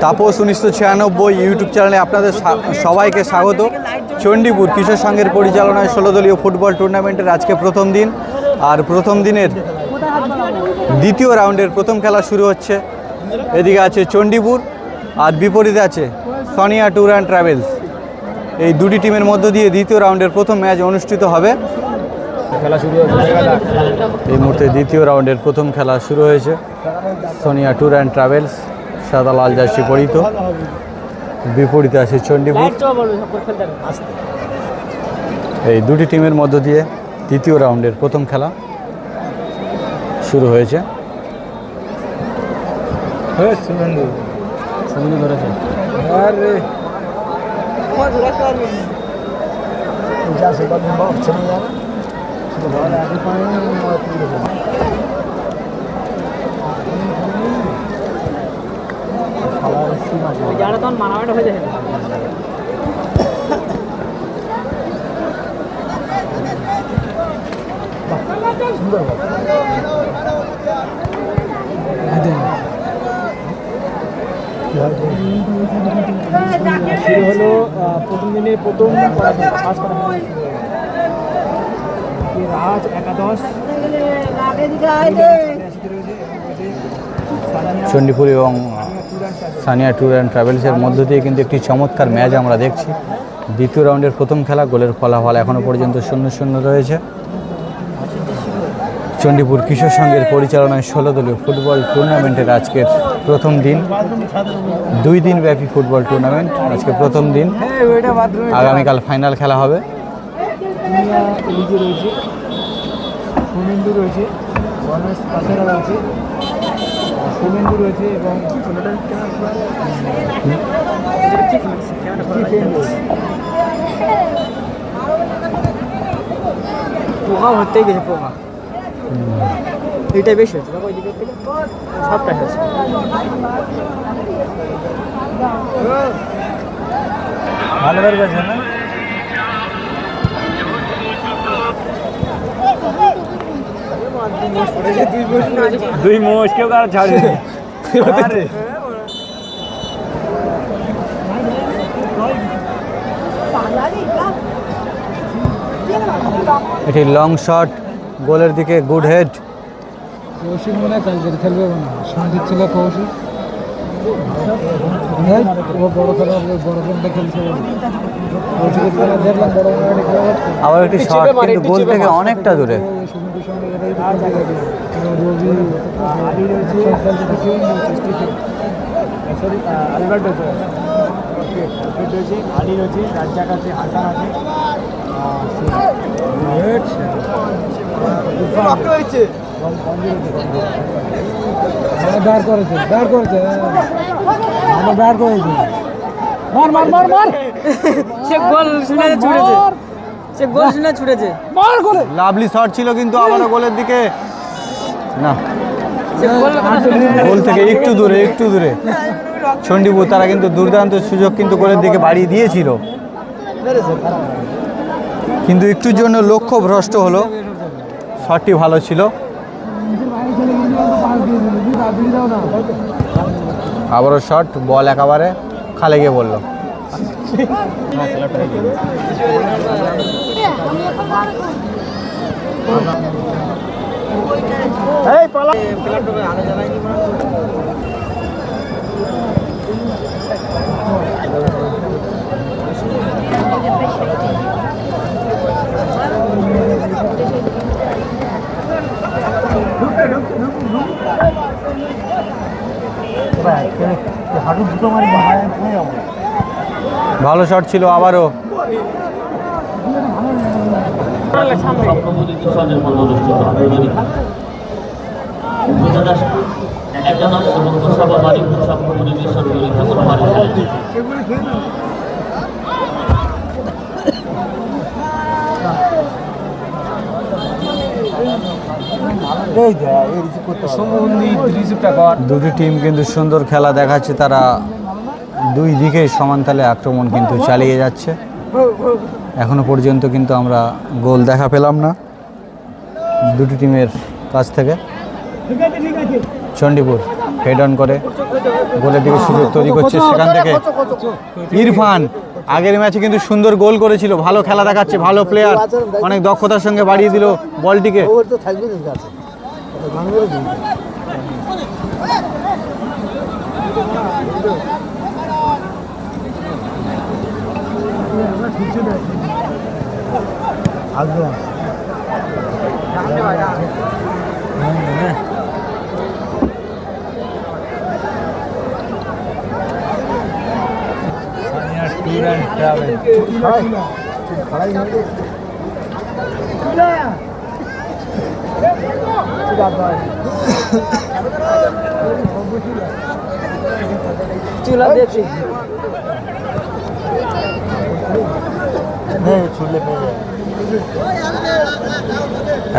Tapas 1996 YouTube চ্যানেলে আপনাদের সবাইকে স্বাগত। চণ্ডীপুর কিশোর সংঘের পরিচালনায় 16 দলীয় ফুটবল টুর্নামেন্টের আজকে প্রথম দিন, আর প্রথম দিনের দ্বিতীয় রাউন্ডের প্রথম খেলা শুরু হচ্ছে। এদিকে আছে চণ্ডীপুর আর বিপরীতে আছে সোনিয়া ট্যুর অ্যান্ড ট্রাভেলস। এই দুটি টিমের মধ্য দিয়ে দ্বিতীয় রাউন্ডের প্রথম ম্যাচ অনুষ্ঠিত হবে। খেলা শুরু হয়েছে, এই মুহূর্তে দ্বিতীয় রাউন্ডের প্রথম খেলা শুরু হয়েছে। সোনিয়া ট্যুর অ্যান্ড ট্রাভেলস সাদা লাল জার্সি পরিহিত, বিপরীতে আছে চণ্ডীপুর। এই দুটি টিমের মধ্য দিয়ে দ্বিতীয় রাউন্ডের প্রথম খেলা শুরু হয়েছে। হলো প্রথম দিনের প্রথম রাজ একাদশ চণ্ডীপুর এবং সানিয়া ট্যুর অ্যান্ড ট্রাভেলসের মধ্য দিয়ে কিন্তু একটি চমৎকার ম্যাচ আমরা দেখছি। দ্বিতীয় রাউন্ডের প্রথম খেলা, গোলের ফলাফল এখনও পর্যন্ত 0-0 রয়েছে। চণ্ডীপুর কিশোর সংঘের পরিচালনায় 16 দলীয় ফুটবল টুর্নামেন্টের আজকের প্রথম দিন। 2 দিন ব্যাপী ফুটবল টুর্নামেন্ট, আজকে প্রথম দিন। আগামীকাল ফাইনাল খেলা হবে। রয়েছে এবং পোকা ভরতেই গেছে, পোকা এইটাই বেশি হচ্ছে, ওই দিকের থেকে সবটাই হচ্ছে। ভালো বের করছে না, দুই মোষ কেউ কারো ছাড়ে। এটি লং শট, গোলের দিকে গুড হেড। কৌশিক মনে হয় কালকে খেলবে না, সন্দীপ ছিল কৌশিক, ও বড় খেলা, বড় গেমটা খেলছে। আবার একটি শট কিন্তু গোল থেকে অনেকটা দূরে। রাজ্জাক আছে, হাসান আছে, দাঁড় করেছে, দাঁড় করেছে, দাঁড় করেছে। মার মার মার মার, সে গোল শুনে ছুটেছে, সে গোল শুনে ছুটেছে, মার গোলে। লাভলি শট ছিল কিন্তু আবারও গোলের দিকে না, গোল থেকে একটু দূরে, একটু দূরে। চণ্ডীপুর তারা কিন্তু দুর্দান্ত সুযোগ কিন্তু গোলের দিকে বাড়িয়ে দিয়েছিল, কিন্তু একটুর জন্য লক্ষ্য ভ্রষ্ট হলো। শটটি ভালো ছিল। আবারও শট, বল একেবারে খালে গিয়ে বললো। ভালো শট ছিল আবারও। দুটি টিম কিন্তু সুন্দর খেলা দেখাচ্ছে, তারা দুই দিকে সমানতালে আক্রমণ কিন্তু চালিয়ে যাচ্ছে। এখনো পর্যন্ত কিন্তু আমরা গোল দেখা পেলাম না দুটি টিমের কাছ থেকে। চণ্ডীপুর হেড অন করে গোলের দিকে সুযোগ তৈরি করছে, সেখান থেকে ইরফান আগের ম্যাচে কিন্তু সুন্দর গোল করেছিল, ভালো খেলা দেখাচ্ছে, ভালো প্লেয়ার, অনেক দক্ষতার সঙ্গে বাড়িয়ে দিল বলটিকে। চুলা দিয়েছি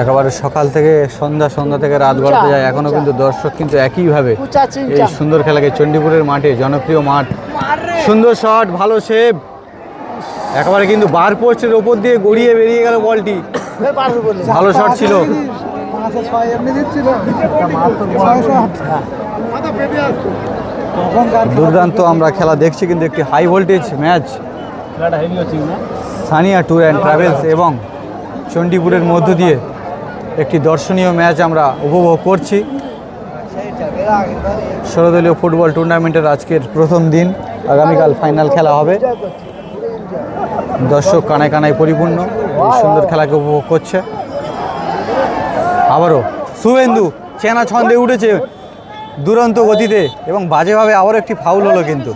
একেবারে সকাল থেকে সন্ধ্যা থেকে রাত গড়াতে যায়, এখনো কিন্তু দর্শক কিন্তু একইভাবে এই সুন্দর খেলাকে চণ্ডীপুরের মাঠে, জনপ্রিয় মাঠ, সুন্দর শট, ভালো সেভ, একেবারে কিন্তু বার পোস্টের ওপর দিয়ে গড়িয়ে বেরিয়ে গেল বলটি, ভালো শট ছিল। দুর্দান্ত আমরা খেলা দেখছি, কিন্তু একটি high voltage match Sania tour and travels এবং চণ্ডীপুরের মধ্য দিয়ে একটি দর্শনীয় ম্যাচ আমরা উপভোগ করছি। 16 দলীয় ফুটবল টুর্নামেন্টের আজকের প্রথম দিন, আগামীকাল ফাইনাল খেলা হবে। দর্শক কানায় কানায় পরিপূর্ণ, এই সুন্দর খেলাকে উপভোগ করছে। আবারও শুভেন্দু চেনা ছন্দে উঠেছে দুরন্ত গতিতে এবং বাজেভাবে আবারও একটি ফাউল হলো, কিন্তু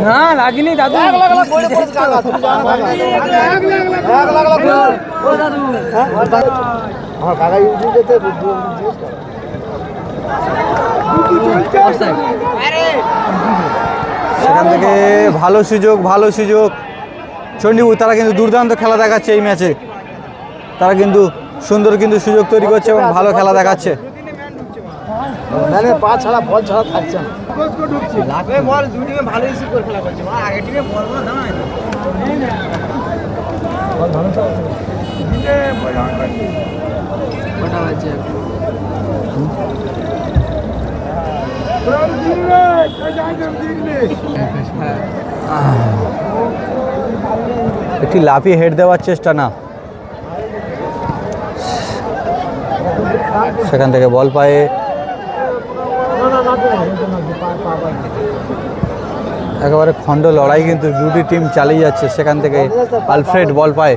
না লাগেনি দাদু। সেখান থেকে ভালো সুযোগ চণ্ডীপুর, তারা কিন্তু দুর্দান্ত খেলা দেখাচ্ছে এই ম্যাচে, তারা কিন্তু সুন্দর কিন্তু সুযোগ তৈরি করছে এবং ভালো খেলা দেখাচ্ছে। পা ছাড়া বল ছাড়া থাকছে না, বল দুই টিমে ভালো রিসিভ করে খেলা করছে, আগে টিমে বলগুলো দাম না একটি লাফিয়ে হেড দেওয়ার চেষ্টা, না সেখান থেকে বল পায়ে একেবারে খণ্ড লড়াই কিন্তু দুটি টিম চালিয়ে যাচ্ছে। সেখান থেকে আলফ্রেড বল পায়,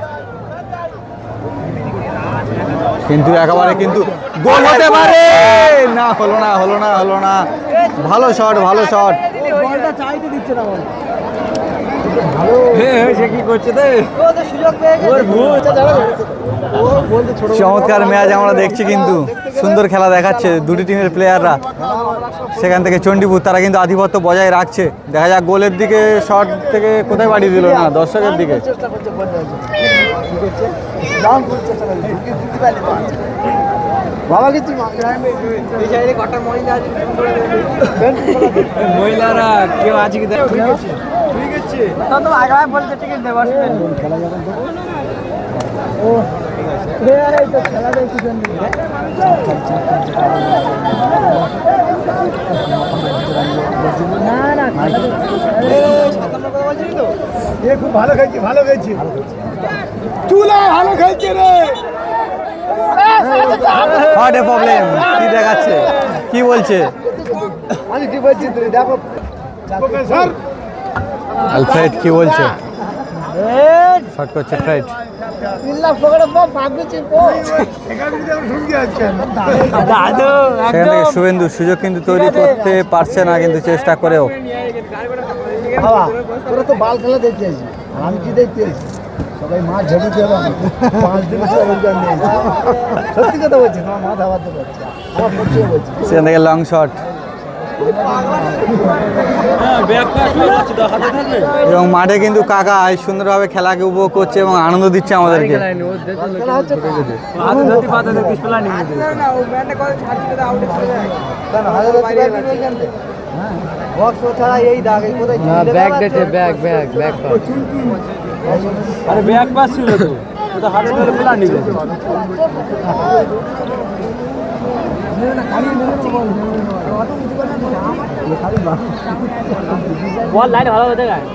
কিন্তু একেবারে কিন্তু গোল হতে পারে না, হলো না। ভালো শট বলটা চাইতে দিচ্ছে না, বল সে কি করছে চমৎকার ম্যাচ আমরা দেখছি, কিন্তু সুন্দর খেলা দেখাচ্ছে দুটি টিমের প্লেয়াররা। সেখান থেকে চণ্ডীপুর তারা কিন্তু আধিপত্য বজায় রাখছে, দেখা যাক গোলের দিকে শট থেকে কোথায় বাড়িয়ে দিল, না দর্শকের দিকে। মহিলারা কেউ আছে কি বলছে টিকিট দেবো খেলা দেখছি খুব ভালো খেয়েছি চুলা ভালো খেলছে রে। হোয়াট এ প্রবলেম, কি দেখাচ্ছে, কি বলছে আমি কি বলছি তুই দেখো স্যার আলফ্রেড কি বলছে, শট করছে ফ্রেড, সেখান থেকে শুভেন্দু সুযোগ কিন্তু তৈরি করতে পারছে না, কিন্তু চেষ্টা করেও। বাবা তোরা তো বাল খেলা দেখতে আসি, আমি কি দেখতে আসি, সবাই মাছ ঝেড়ে হবে 5 দিন সত্যি কথা বলছি, তোমার মাথা বাঁধতে পারছি আমার পরিচয় বলছি। সেখান থেকে লং শট এবং মাঠে কিন্তু কাকা সুন্দরভাবে খেলাকে উপভোগ করছে এবং আনন্দ দিচ্ছে আমাদেরকে। বল লাইন ভালো হতে গায়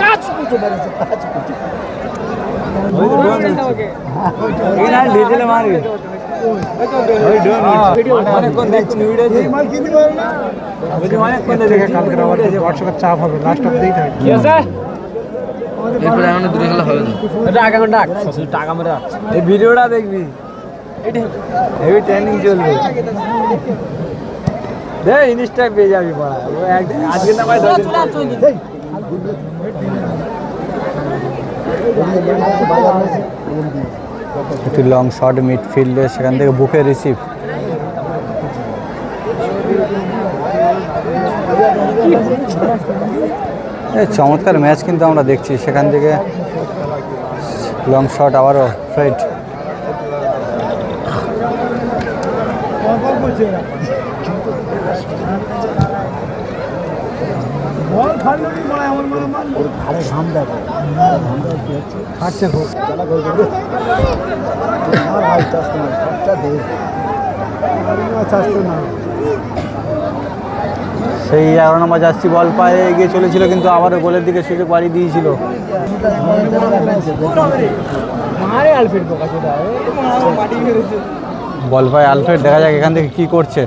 কাজ করতে পারেছে কাজ করতে এই লাইন ঢেলে মারবে চাপ হবে লাস্ট অব্দি কি আছে এরপরে এমন দূরে গেলে হবে না এটা আগে কোন ডাক টাকা মেরে যাচ্ছে এই ভিডিওটা দেখবি হেভি ট্রেনিং চলবে দে ইনস্টা পেয়ে যাবি পড়া ও আজকে না ভাই 10 দিন একটি লং শট মিডফিল্ডে সেখান থেকে বুকে রিসিভ। চমৎকার ম্যাচ কিন্তু আমরা দেখছি, সেখান থেকে লং শট আবারও ফ্রেড। ঘাড়ে ঘাম দেখো খাচ্ছে খুব সেই 11 নম্বর জার্সি বল পায়ে এগিয়ে চলেছিল, কিন্তু আবারও গোলের দিকে সুযোগ বাড়িয়ে দিয়েছিল। বল পায়ে আলফ্রেড, দেখা যাক এখান থেকে কি করছে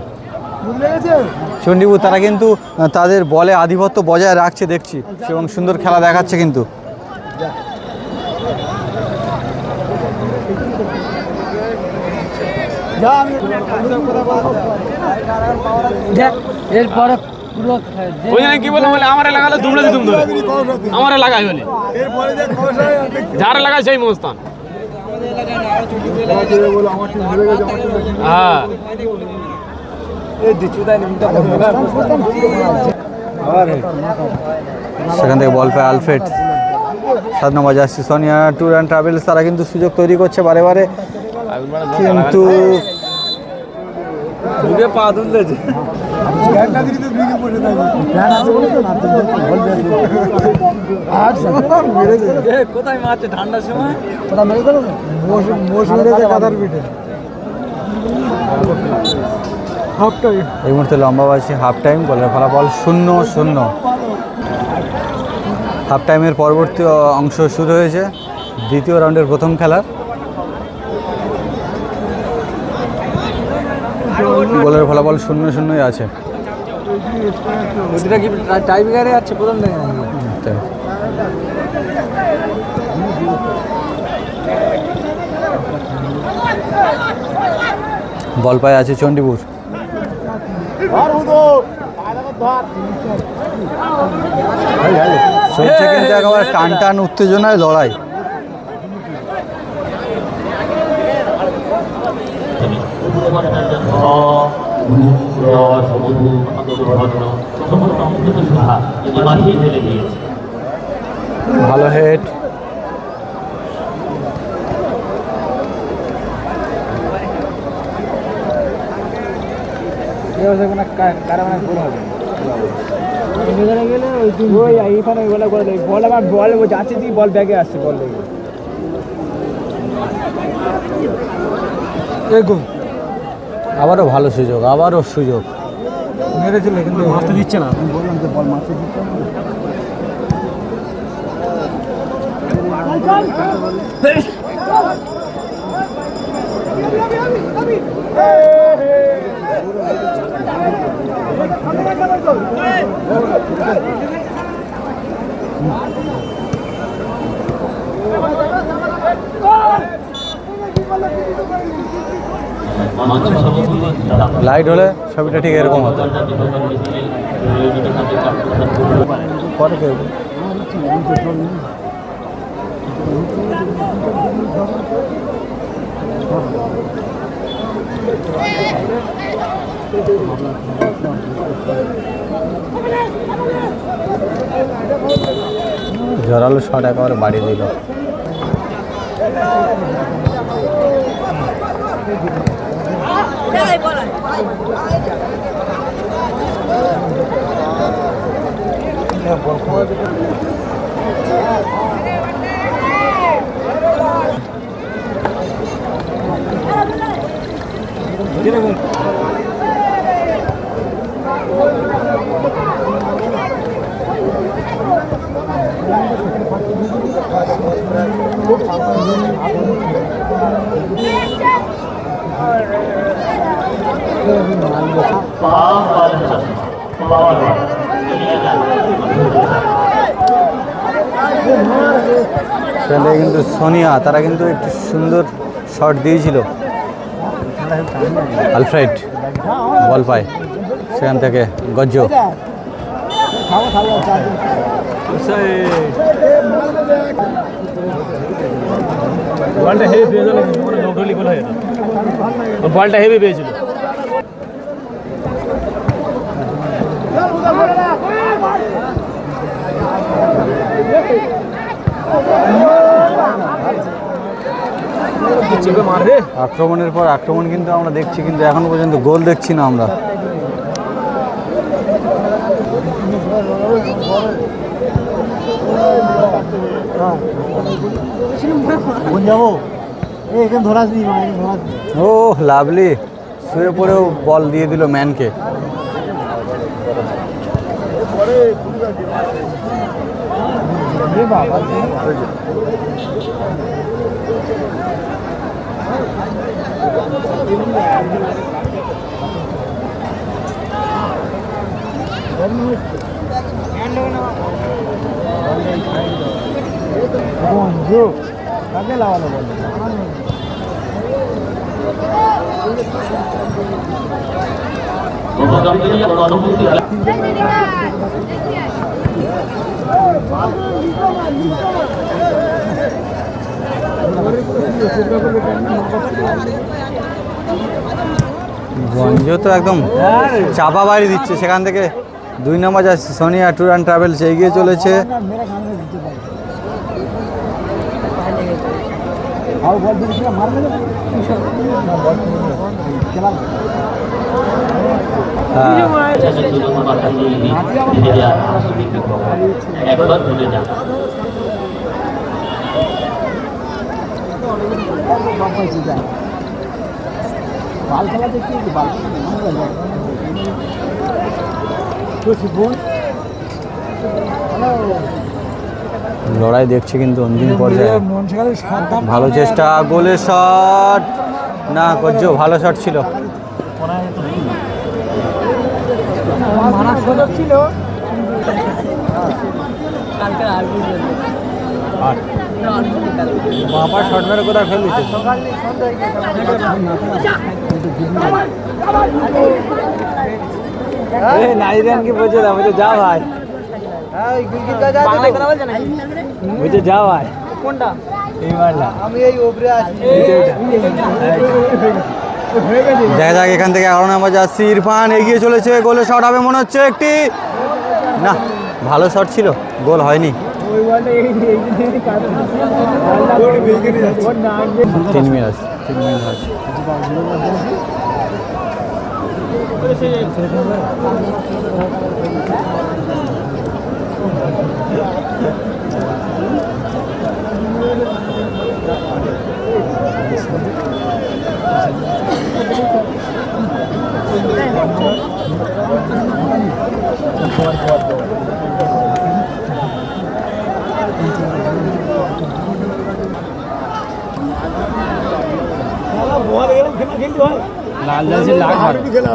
চণ্ডীপুর। তারা কিন্তু তাদের বলে আধিপত্য বজায় রাখছে দেখছি, এবং সুন্দর খেলা দেখাচ্ছে কিন্তু। এরপরে পুরো কি বললাম বলে আমার লাগালো দুমড়ে দুম ধরে আমার লাগাই বলে যার লাগায় সেই মস্তান। হ্যাঁ সেখান থেকে বল পায় Alfred. 7 number jersey Sonia tour and travels, তারা কিন্তু সুযোগ তৈরি করছে বারে বারে, কিন্তু পা তুলতেছে কোথায় মারছে ঠান্ডার সময় এই মুহূর্তে লম্বাবাসী হাফ টাইম, গোলের ফলাফল 0-0। হাফ টাইমের পরবর্তী অংশ শুরু হয়েছে দ্বিতীয় রাউন্ডের প্রথম খেলার। গোলের ফলাফল 0-0 আছে। কি টাইব্রেকারে আছে প্রথম থেকে বল পায়ে আছে চণ্ডীপুর। চলছে কিন্তু একেবারে টান টান উত্তেজনায় লড়াই। ভালো হেড, বল ব্যাগে আসছে বল লেগে আবারও ভালো সুযোগ, আবারও সুযোগ মেরেছিল কিন্তু মারতে দিচ্ছে না। বললাম যে বল মারতে দিচ্ছে লাইট হলে ছবিটা ঠিক এরকম হতো। পরে কেউ জোরালো শট একেবারে বাড়িয়ে দিল। সেখানে কিন্তু সোনিয়া তারা কিন্তু একটু সুন্দর শট দিয়েছিল, আলফ্রেড বল পায় সেখান থেকে গজ্জ বলটা হেভি পেয়েছিল, নৌটলি গোল হয়ে যেত, বলটা হেভি পেয়েছিল। আক্রমণের পর আক্রমণ কিন্তু আমরা দেখছি, কিন্তু এখনো পর্যন্ত গোল দেখছি না আমরা। ও লাভলি শুয়ে পড়েও বল দিয়ে দিল ম্যানকে। কাকে লাগানো বলে গঞ্জ তো একদম চাপা বাড়ি দিচ্ছে, সেখান থেকে 2 নম্বর যাচ্ছে সোনিয়া ট্যুর অ্যান্ড ট্রাভেলস এগিয়ে চলেছে। লড়াই দেখছি কিন্তু অন্তিম পর্যায়ে। ভালো চেষ্টা, গোলের শট না, গজ্জ ভালো শট ছিল। বাবা শট মেরে কোথায় ফেল দিচ্ছে। নাইরান কি বলছে না, বলছে যা ভাই, বলছে যা ভাই। কোনটা? দেখা যাক এখান থেকে 11 নম্বর যাচ্ছি ইরফান এগিয়ে চলেছে, গোলের শট হবে মনে হচ্ছে একটি, না ভালো শট ছিল, গোল হয়নি। 3 মিনিট আছে। লাল জার্সি লাল খেলা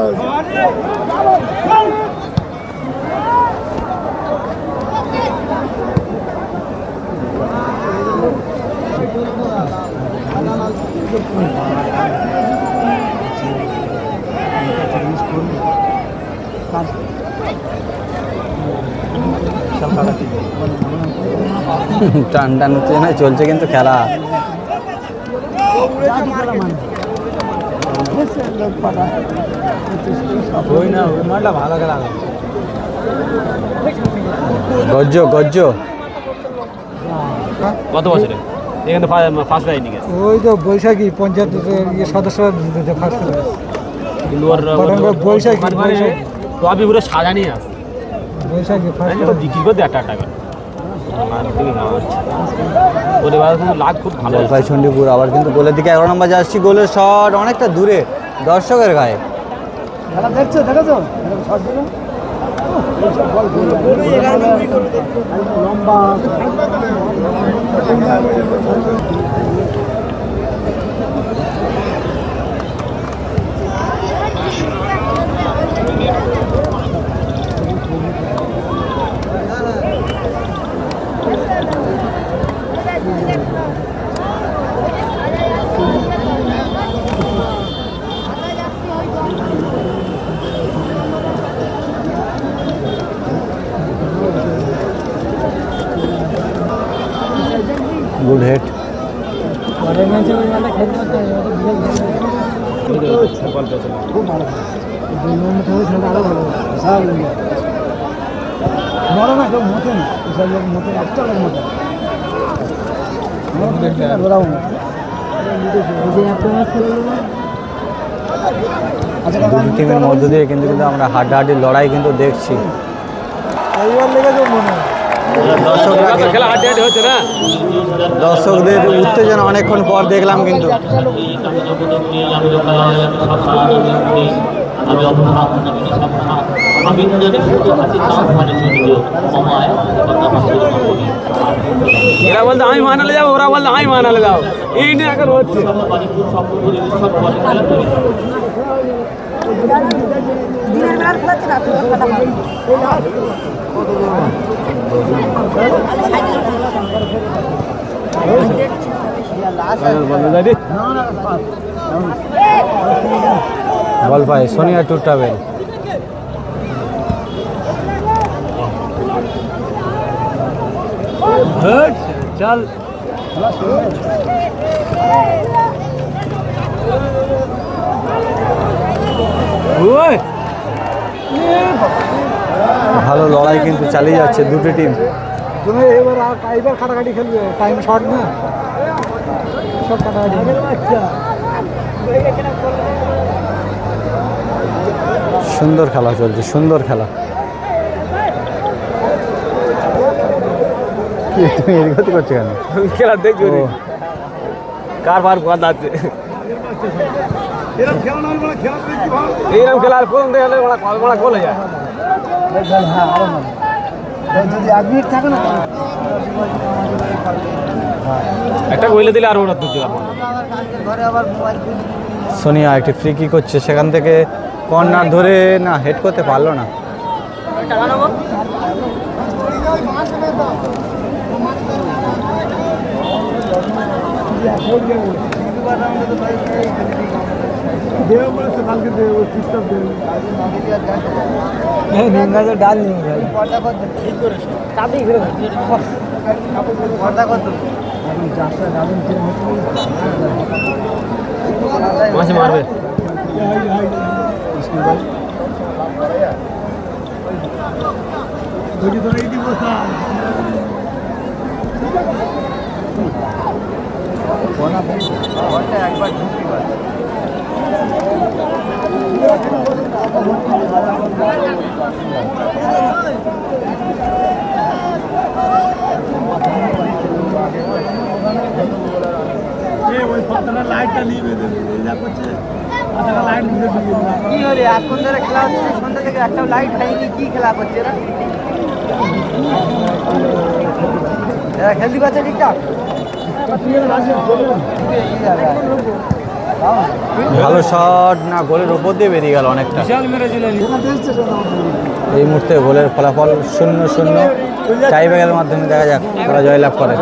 টান টান হচ্ছে না, চলছে কিন্তু খেলা। ভালো খেলা গজ্জ গজ্জ কত বছরে এখানে ফার্স্ট রাইডিং গেছে? ওই তো বৈশাখী পঞ্চায়েত সদস্য ফার্স্ট কিন্তু ওর বৈশাখী তো আপনি পুরো সাজা নিয়ে আসে বৈশাখী বিক্রি করতে 1 টাকা লাভ খুব ভালো। জলপাই চণ্ডীপুর আবার কিন্তু গোলের দিকে 11 নম্বর যাচ্ছি, গোলের শট অনেকটা দূরে, দর্শকের গায়ে। খেলা দেখছো দেখেছো লম্বা গুড হেড। পরের ম্যাচে ওই মালটা খেলতে পারতে খুব ভালো খেলা আরো ভালো বড় না কেউ মতো না সব লোক মতো একটা লোক মতো ওরাও না দুই টিমের মধ্য দিয়ে কিন্তু কিন্তু আমরা হাড্ডাহাড্ডি লড়াই কিন্তু দেখছি। এইবার লেগেছে মনে হয় খেলা হাড্ডাহাড্ডি হচ্ছে না। দর্শকদের উত্তেজনা অনেকক্ষণ পর দেখলাম কিন্তু। এরা বলতে আমি মানালে যাবো, ওরা বলতে আমি মানালে যাও, এই নিয়ে এখন হচ্ছে। বল পায় সোনিয়া টু ট্রাভেল। চল ভালো লড়াই কিন্তু চালিয়ে যাচ্ছে দুটি টিম। তুমি এবার কাটাকাটি খেলবে টাইম শর্ট না সব কাটাকাটি আচ্ছা সুন্দর খেলা চলছে, সুন্দর খেলা। কি তুমি এর গতি করছো কেন? খেলা দেখছো কার বার কথা আছে। এইরকম খেলা আর কোন দেখলে ওরা গোলে যায়। হ্যাঁ আরো ভালো যদি 1 মিনিট থাকে না একটা গোলে দিলে আর ওরা দুটো ঘরে আবার মোবাইল সোনিয়া একটি ফ্রি কিক হচ্ছে, সেখান থেকে কর্নার ধরে না হেড করতে পারলো না। ডাল মাঝে মারবে। একবার ঢুকি কি হলে এখন ধরে খেলা হচ্ছে সন্ধ্যা থেকে একটা লাইট হয়নি কি খেলা করছে এরা খেলতে পারছে ঠিকঠাক ভালো শট না, গোলের উপর দিয়ে বেরিয়ে গেল অনেকটা। এই মুহূর্তে গোলের ফলাফল 0-0। টাই ব্রেকের মাধ্যমে দেখা যাক তারা জয়লাভ করে।